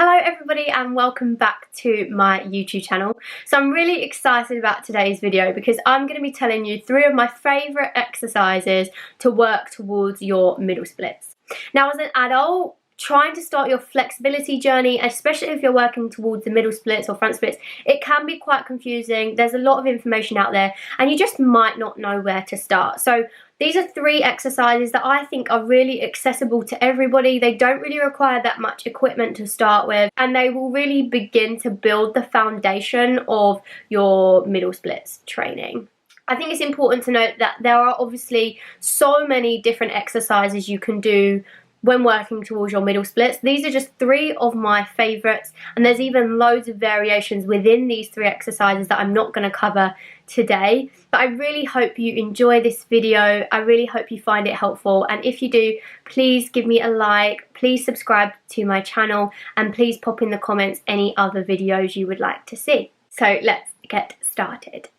Hello everybody and welcome back to my YouTube channel. So I'm really excited about today's video because I'm going to be telling you 3 of my favourite exercises to work towards your middle splits. Now as an adult, trying to start your flexibility journey, especially if you're working towards the middle splits or front splits, it can be quite confusing. There's a lot of information out there and you just might not know where to start. So these are 3 exercises that I think are really accessible to everybody. They don't really require that much equipment to start with, and they will really begin to build the foundation of your middle splits training. I think it's important to note that there are obviously so many different exercises you can do when working towards your middle splits. These are just 3 of my favourites, and there's even loads of variations within these 3 exercises that I'm not going to cover today. But I really hope you enjoy this video. I really hope you find it helpful, and if you do, please give me a like, please subscribe to my channel, and please pop in the comments any other videos you would like to see. So let's get started.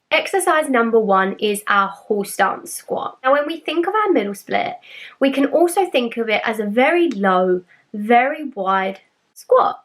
Exercise number 1 is our horse stance squat. Now when we think of our middle split, we can also think of it as a very low, very wide squat.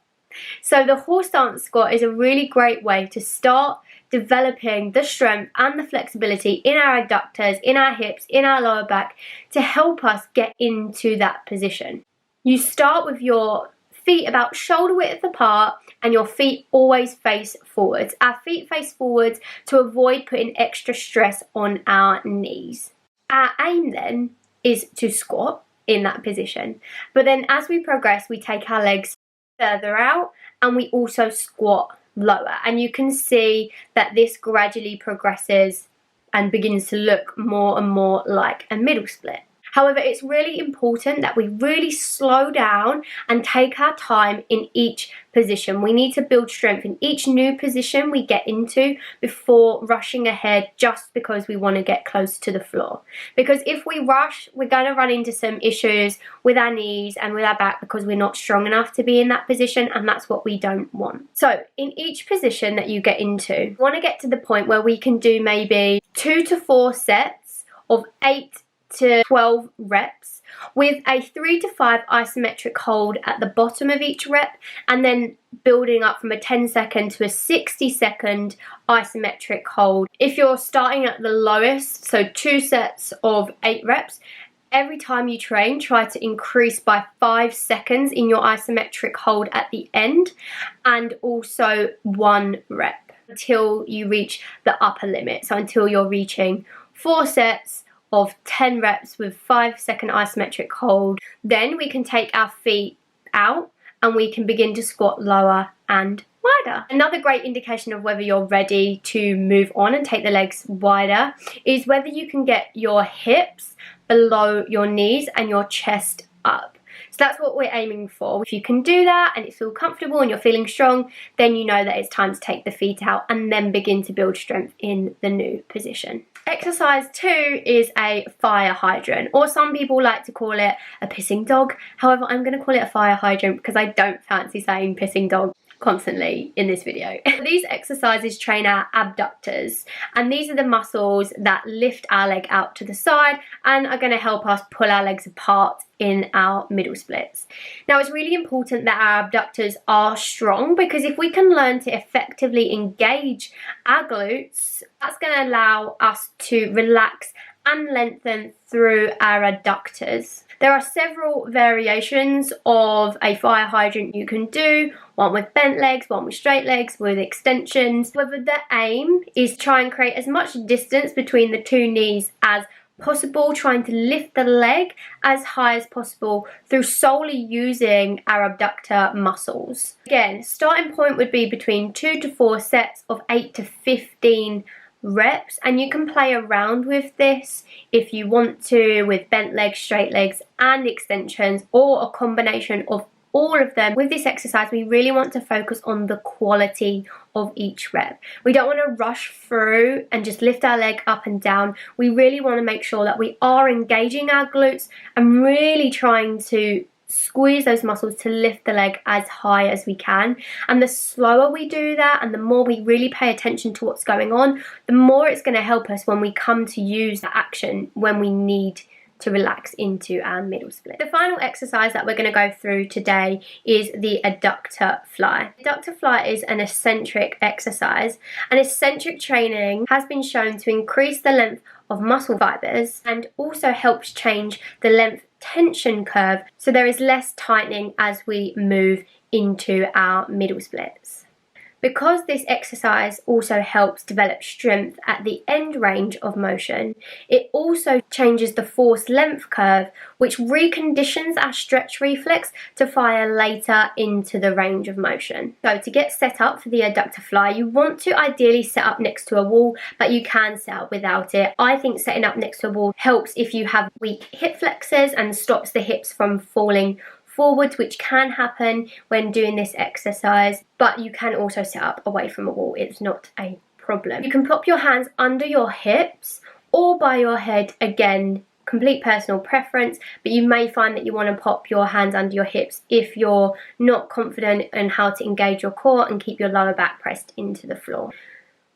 So the horse stance squat is a really great way to start developing the strength and the flexibility in our adductors, in our hips, in our lower back to help us get into that position. You start with your feet about shoulder width apart and your feet always face forwards. Our feet face forwards to avoid putting extra stress on our knees. Our aim then is to squat in that position, but then as we progress we take our legs further out and we also squat lower, and you can see that this gradually progresses and begins to look more and more like a middle split. However, it's really important that we really slow down and take our time in each position. We need to build strength in each new position we get into before rushing ahead just because we want to get close to the floor. Because if we rush, we're going to run into some issues with our knees and with our back because we're not strong enough to be in that position, and that's what we don't want. So in each position that you get into, you want to get to the point where we can do maybe 2 to 4 sets of 8 to 12 reps with a 3 to 5 isometric hold at the bottom of each rep, and then building up from a 10-second to a 60-second isometric hold. If you're starting at the lowest, so 2 sets of 8 reps, every time you train, try to increase by 5 seconds in your isometric hold at the end, and also 1 rep until you reach the upper limit. So until you're reaching 4 sets of 10 reps with 5-second isometric hold. Then we can take our feet out and we can begin to squat lower and wider. Another great indication of whether you're ready to move on and take the legs wider is whether you can get your hips below your knees and your chest up. So that's what we're aiming for. If you can do that and you feel comfortable and you're feeling strong, then you know that it's time to take the feet out and then begin to build strength in the new position. Exercise 2 is a fire hydrant, or some people like to call it a pissing dog. However, I'm going to call it a fire hydrant because I don't fancy saying pissing dog constantly in this video. These exercises train our abductors, and these are the muscles that lift our leg out to the side and are going to help us pull our legs apart in our middle splits. Now it's really important that our abductors are strong, because if we can learn to effectively engage our glutes, that's going to allow us to relax and lengthen through our adductors. There are several variations of a fire hydrant you can do, one with bent legs, one with straight legs, with extensions. Whether the aim is to try and create as much distance between the 2 knees as possible, trying to lift the leg as high as possible through solely using our abductor muscles. Again, starting point would be between 2 to 4 sets of 8 to 15 reps, and you can play around with this if you want to, with bent legs, straight legs and extensions, or a combination of all of them. With this exercise we really want to focus on the quality of each rep. We don't want to rush through and just lift our leg up and down. We really want to make sure that we are engaging our glutes and really trying to squeeze those muscles to lift the leg as high as we can. And the slower we do that and the more we really pay attention to what's going on, the more it's going to help us when we come to use the action when we need to relax into our middle split. The final exercise that we're going to go through today is the Adductor Fly. Adductor Fly is an eccentric exercise, and eccentric training has been shown to increase the length of muscle fibers and also helps change the length tension curve, so there is less tightening as we move into our middle splits. Because this exercise also helps develop strength at the end range of motion, it also changes the force length curve, which reconditions our stretch reflex to fire later into the range of motion. So to get set up for the Adductor Fly, you want to ideally set up next to a wall, but you can set up without it. I think setting up next to a wall helps if you have weak hip flexors and stops the hips from falling forwards, which can happen when doing this exercise, but you can also set up away from a wall. It's not a problem. You can pop your hands under your hips or by your head, again, complete personal preference, but you may find that you want to pop your hands under your hips if you're not confident in how to engage your core and keep your lower back pressed into the floor.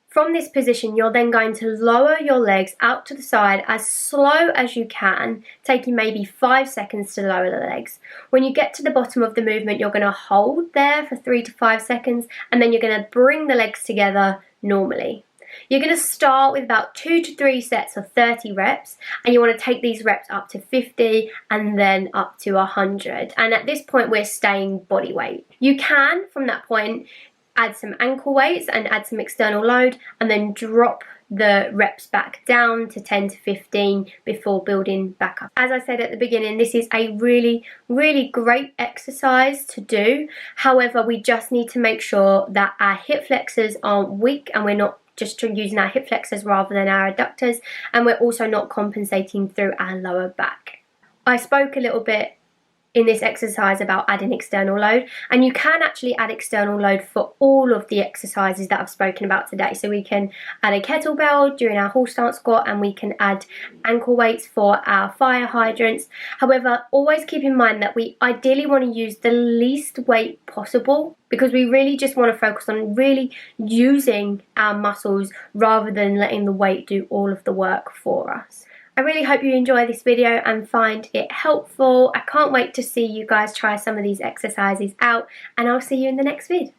From this position, you're then going to lower your legs out to the side as slow as you can, taking maybe 5 seconds to lower the legs. When you get to the bottom of the movement, you're going to hold there for 3 to 5 seconds, and then you're going to bring the legs together normally. You're going to start with about 2 to 3 sets of 30 reps, and you want to take these reps up to 50 and then up to 100. And at this point, we're staying body weight. You can, from that point, add some ankle weights and add some external load, and then drop the reps back down to 10 to 15 before building back up. As I said at the beginning, this is a really great exercise to do. However, we just need to make sure that our hip flexors aren't weak and we're not just using our hip flexors rather than our adductors, and we're also not compensating through our lower back. I spoke a little bit in this exercise about adding external load, and you can actually add external load for all of the exercises that I've spoken about today. So we can add a kettlebell during our horse stance squat, and we can add ankle weights for our fire hydrants. However, always keep in mind that we ideally want to use the least weight possible, because we really just want to focus on really using our muscles rather than letting the weight do all of the work for us. I really hope you enjoy this video and find it helpful. I can't wait to see you guys try some of these exercises out, and I'll see you in the next vid.